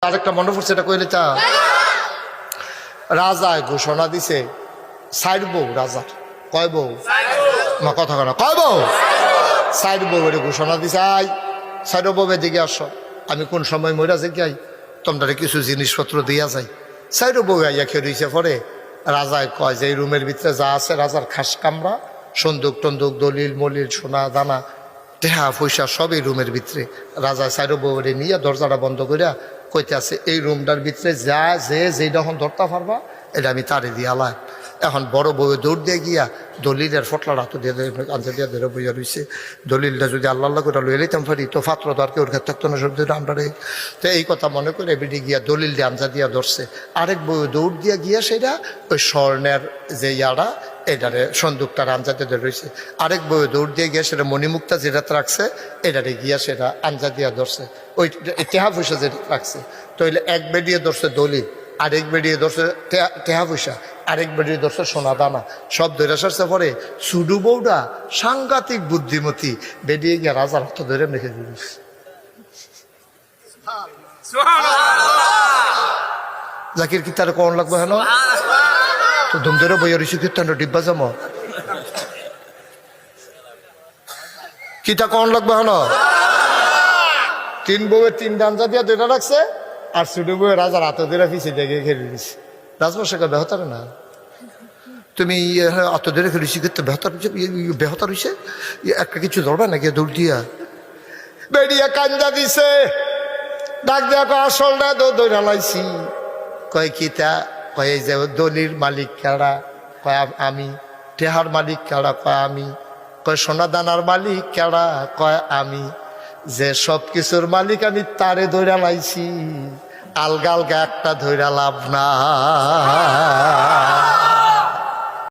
আরেকটা মনে পড়ছে, এটা কইলে চা রাজায় ঘোষণা দিছে সাইড বউ রাজার কয় বউ মা কথা কেন কয় বউ সাইড বউ এর ঘোষণা দিছে আই সাইড বউয়ের দিকে আসো আমি কোন সময় মইরা যে যাই তোমরা কিছু জিনিসপত্র দিয়া যাই সাইড বউ আইয়া খেয়ে রইছে পরে রাজায় কয় যে এই রুমের ভিতরে যা আছে রাজার খাস কামরা সন্দুক টন্দুক দলিল মলিল সোনা দানা টেহা পয়সা সব এই রুমের ভিতরে রাজা সাইড বউরে নিয়ে দরজাটা বন্ধ করিয়া কইতে আছে এই রুমটার ভিতরে যা যেটা এখন ধরতে পারবা এটা আমি তারে দিয়ে আলাই। এখন বড় বউ দৌড় দিয়ে গিয়া দলিলের ফটলার হাতে দিয়ে আনতে দিয়ে ধরে বইয়া রয়েছে। দলিলটা যদি আল্লাহ করে লইয়ে লইতাম পারি তো পাত্র তো আর কেউ থাকতো না সব দিন আমরা তো এই কথা মনে করে বেরিয়ে গিয়া দলিল দিয়ে আনজা দিয়া ধরছে। আরেক বউ দৌড় দিয়া গিয়া সেটা ওই স্বর্ণের যে ইয়ারা এটারে সন্দুকটার আনজাতে ধরে রয়েছে। আরেক বউ দৌড় দিয়ে গিয়া সেটা মণিমুক্তা যেটাতে রাখছে এটারে গিয়া সেটা আনজা দিয়া ধরছে ওই টেহা পয়সা যেটা রাখছে। তো এক বেরিয়ে ধরছে দলিল, আরেক বেরিয়ে ধরছে টেহা পয়সা, আরেক বেরিয়ে ধরছে সোনা দানা, সব ধরে সারছে পরে সুডু বউটা সাংঘাতিক বুদ্ধিমতী বেরিয়ে গিয়ে রাজার হাত ধরে রেখে দিস। জাকির কি তার কোন লাগবে হেন তো ধুম ধরে বইয়া রয়েছে কীর্তন ডিব্বা জম কিতা কোন লাগবে হেন তিন বউয়ের তিন ডাঞ্জা দিয়া দুইটা রাখছে আর ছোট বউয়ের রাজার হাতে ধরে পিছিয়ে দেখে খেলে দিচ্ছে। রাজবর্ষকে বেহতারে না তুমি হাত ধরে খেলেছি কিন্তু বেহতার হয়েছে একটা কিছু ধরবে নাকি দৌড় দিয়া বেরিয়া কান্দা দিছে ডাক দিয়া আসলটা দৌড়া লাইছি কয় কিতা কয় যে দলির মালিক কারা কয় আমি, টেহার মালিক কারা কয় আমি, কয় সোনা দানার মালিক কারা কয় আমি, যে সব কিছুর মালিক আমি তারে ধইরা লাইছি আলগা আলগা একটা ধইরা লাভ না।